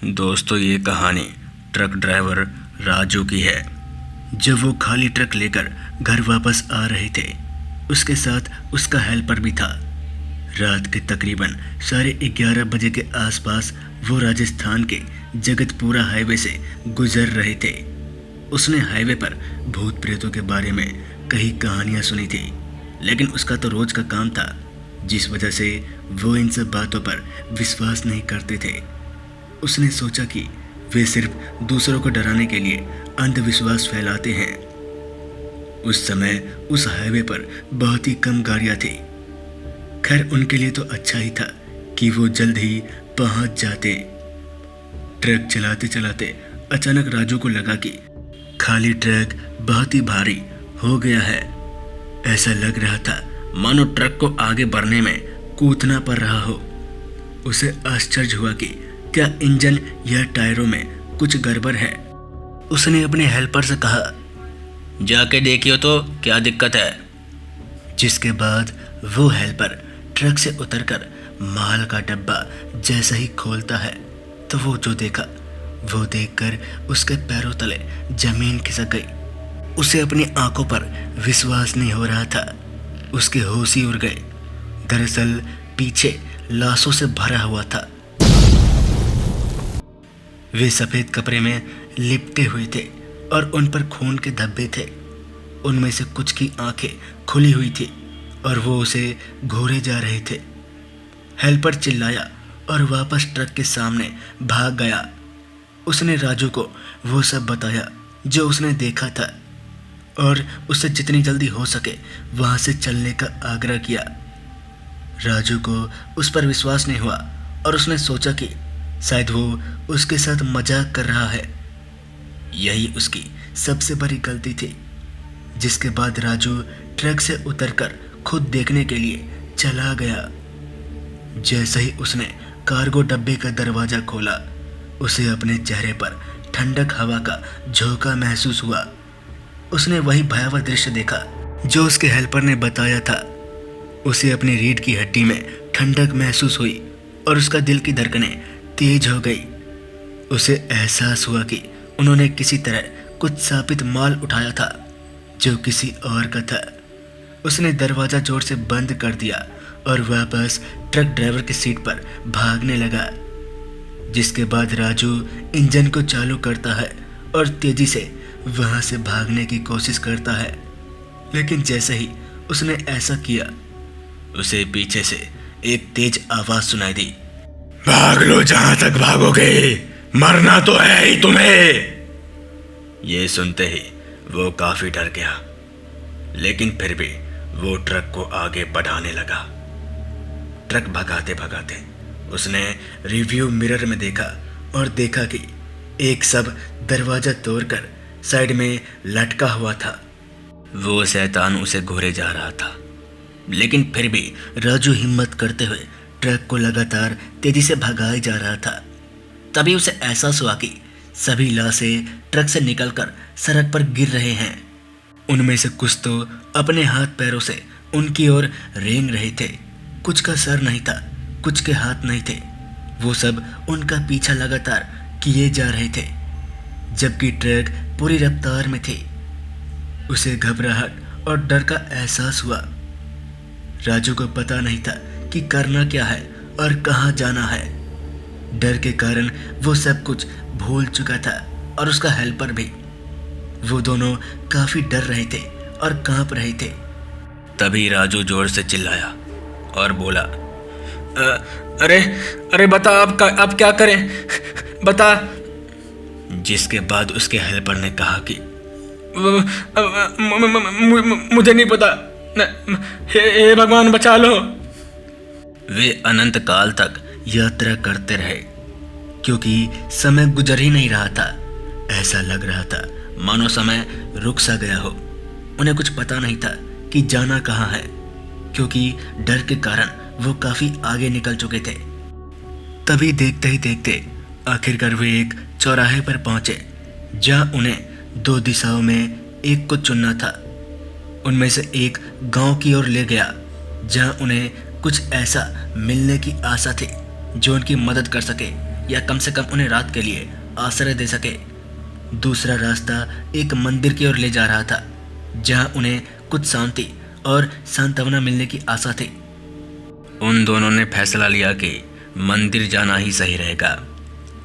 दोस्तों, ये कहानी ट्रक ड्राइवर राजू की है। जब वो खाली ट्रक लेकर घर वापस आ रहे थे, उसके साथ उसका हेल्पर भी था। रात के तकरीबन 11:30 बजे के आसपास वो राजस्थान के जगतपुरा हाईवे से गुजर रहे थे। उसने हाईवे पर भूत प्रेतों के बारे में कई कहानियां सुनी थी, लेकिन उसका तो रोज का काम था, जिस वजह से वो इन सब बातों पर विश्वास नहीं करते थे। उसने सोचा कि वे सिर्फ दूसरों को डराने के लिए अंधविश्वास फैलाते हैं। उस समय उस हाईवे पर बहुत ही कम गाड़ियां थी। खैर, उनके लिए तो अच्छा ही था कि वो जल्द ही पहुंच जाते। ट्रक चलाते चलाते अचानक राजू को लगा कि खाली ट्रक बहुत ही भारी हो गया है। ऐसा लग रहा था मानो ट्रक को आगे बढ़ने में कूदना पड़ रहा हो। उसे आश्चर्य हुआ कि क्या इंजन या टायरों में कुछ गड़बड़ है। उसने अपने हेल्पर से कहा, जाके देखियो तो क्या दिक्कत है। जिसके बाद वो हेल्पर ट्रक से उतरकर माल का डब्बा जैसा ही खोलता है तो वो जो देखा वो देखकर उसके पैरों तले जमीन खिसक गई। उसे अपनी आंखों पर विश्वास नहीं हो रहा था। उसके होश ही उड़ गए। दरअसल पीछे लाशों से भरा हुआ था। वे सफेद कपड़े में लिपटे हुए थे और उन पर खून के धब्बे थे। उनमें से कुछ की आंखें खुली हुई थी और वो उसे घूरे जा रहे थे। हेल्पर चिल्लाया और वापस ट्रक के सामने भाग गया। उसने राजू को वो सब बताया जो उसने देखा था और उससे जितनी जल्दी हो सके वहाँ से चलने का आग्रह किया। राजू को उस पर विश्वास नहीं हुआ और उसने सोचा कि शायद वो उसके साथ मजाक कर रहा है। यही उसकी सबसे बड़ी गलती थी। जिसके बाद राजू ट्रक से उतरकर खुद देखने के लिए चला गया। जैसे ही उसने कार्गो डब्बे का दरवाजा खोला, उसे अपने चेहरे पर ठंडक हवा का झोंका महसूस हुआ। उसने वही भयावह दृश्य देखा जो उसके हेल्पर ने बताया था। उसे अपनी रीढ़ की हड्डी में ठंडक महसूस हुई और उसका दिल की धड़कनें तेज हो गई। उसे एहसास हुआ कि उन्होंने किसी तरह कुछ साबित माल उठाया था जो किसी और का था। उसने दरवाजा जोर से बंद कर दिया और वापस ट्रक ड्राइवर की सीट पर भागने लगा। जिसके बाद राजू इंजन को चालू करता है और तेजी से वहां से भागने की कोशिश करता है। लेकिन जैसे ही उसने ऐसा किया, उसे पीछे से एक तेज आवाज सुनाई दी, भाग लो जहां तक भागोगे, मरना तो है ही तुम्हें। ये सुनते ही वो काफी डर गया, लेकिन फिर भी वो ट्रक को आगे बढ़ाने लगा। ट्रक भगाते भगाते उसने रिव्यू मिरर में देखा और देखा कि एक सब दरवाजा तोड़कर साइड में लटका हुआ था। वो शैतान उसे घूरे जा रहा था, लेकिन फिर भी राजू हिम्मत करते हुए ट्रक को लगातार तेजी से भगाए जा रहा था। तभी उसे एहसास हुआ कि सभी लाशें ट्रक से निकलकर सड़क पर गिर रहे हैं। उनमें से कुछ तो अपने हाथ पैरों से उनकी ओर रेंग रहे थे। कुछ का सर नहीं था, कुछ के हाथ नहीं थे। वो सब उनका पीछा लगातार किए जा रहे थे, जबकि ट्रक पूरी रफ्तार में थी। उसे घबराहट और डर का एहसास हुआ। राजू को पता नहीं था कि करना क्या है और कहाँ जाना है। डर के कारण वो सब कुछ भूल चुका था और उसका हेल्पर भी। वो दोनों काफी डर रहे थे और कांप रहे थे। तभी राजू जोर से चिल्लाया और बोला, अरे बता, अब क्या करें, बता। जिसके बाद उसके हेल्पर ने कहा कि मुझे नहीं पता, हे भगवान बचा लो। वे अनंत काल तक यात्रा करते रहे, क्योंकि समय गुजर ही नहीं रहा था। ऐसा लग रहा था मानो समय रुक सा गया हो। उन्हें कुछ पता नहीं था कि जाना कहाँ है, क्योंकि डर के कारण वो काफी आगे निकल चुके थे। तभी देखते ही देखते आखिरकार वे एक चौराहे पर पहुंचे, जहां उन्हें दो दिशाओं में एक को चुनना था। उनमें से एक गांव की ओर ले गया, जहां उन्हें कुछ ऐसा मिलने की आशा थी जो उनकी मदद कर सके या कम से कम उन्हें रात के लिए आश्रय दे सके। दूसरा रास्ता एक मंदिर की ओर ले जा रहा था, जहां उन्हें कुछ शांति और सांत्वना मिलने की आशा थी। उन दोनों ने फैसला लिया कि मंदिर जाना ही सही रहेगा,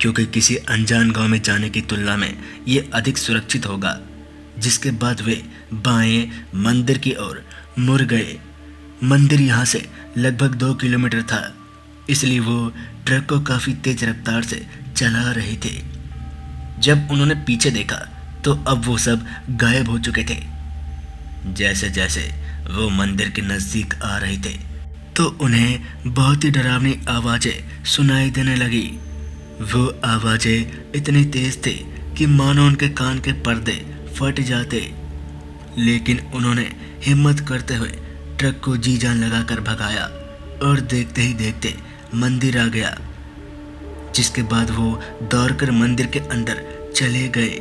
क्योंकि किसी अनजान गांव में जाने की तुलना में ये अधिक सुरक्षित होगा। जिसके बाद वे बाएं मंदिर की ओर मुड़ गए। मंदिर यहाँ से लगभग 2 किलोमीटर था, इसलिए वो ट्रक को काफ़ी तेज रफ्तार से चला रहे थे। जब उन्होंने पीछे देखा तो अब वो सब गायब हो चुके थे। जैसे जैसे वो मंदिर के नज़दीक आ रहे थे तो उन्हें बहुत ही डरावनी आवाज़ें सुनाई देने लगी। वो आवाज़ें इतनी तेज थी कि मानो उनके कान के पर्दे फट जाते, लेकिन उन्होंने हिम्मत करते हुए ट्रक को जी जान लगाकर भगाया और देखते ही देखते मंदिर आ गया। जिसके बाद वो दौड़कर मंदिर के अंदर चले गए,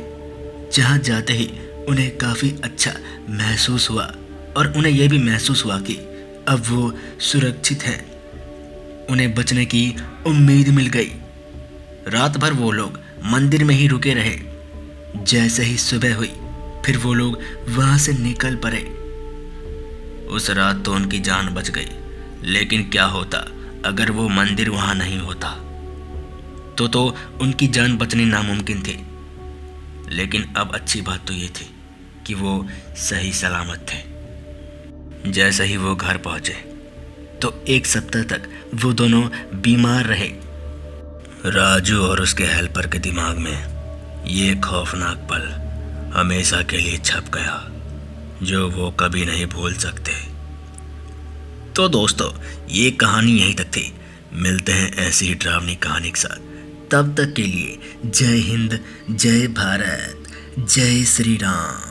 जहां जाते ही उन्हें काफ़ी अच्छा महसूस हुआ और उन्हें यह भी महसूस हुआ कि अब वो सुरक्षित हैं। उन्हें बचने की उम्मीद मिल गई। रात भर वो लोग मंदिर में ही रुके रहे। जैसे ही सुबह हुई फिर वो लोग वहां से निकल पड़े। उस रात तो उनकी जान बच गई, लेकिन क्या होता अगर वो मंदिर वहां नहीं होता? तो उनकी जान बचनी नामुमकिन थी। लेकिन अब अच्छी बात तो ये थी कि वो सही सलामत थे। जैसे ही वो घर पहुंचे तो 1 सप्ताह तक वो दोनों बीमार रहे। राजू और उसके हेल्पर के दिमाग में ये खौफनाक पल हमेशा के लिए छप गया, जो वो कभी नहीं भूल सकते। तो दोस्तों, ये कहानी यहीं तक थी। मिलते हैं ऐसी ही डरावनी कहानी के साथ। तब तक के लिए जय हिंद, जय भारत, जय श्री राम।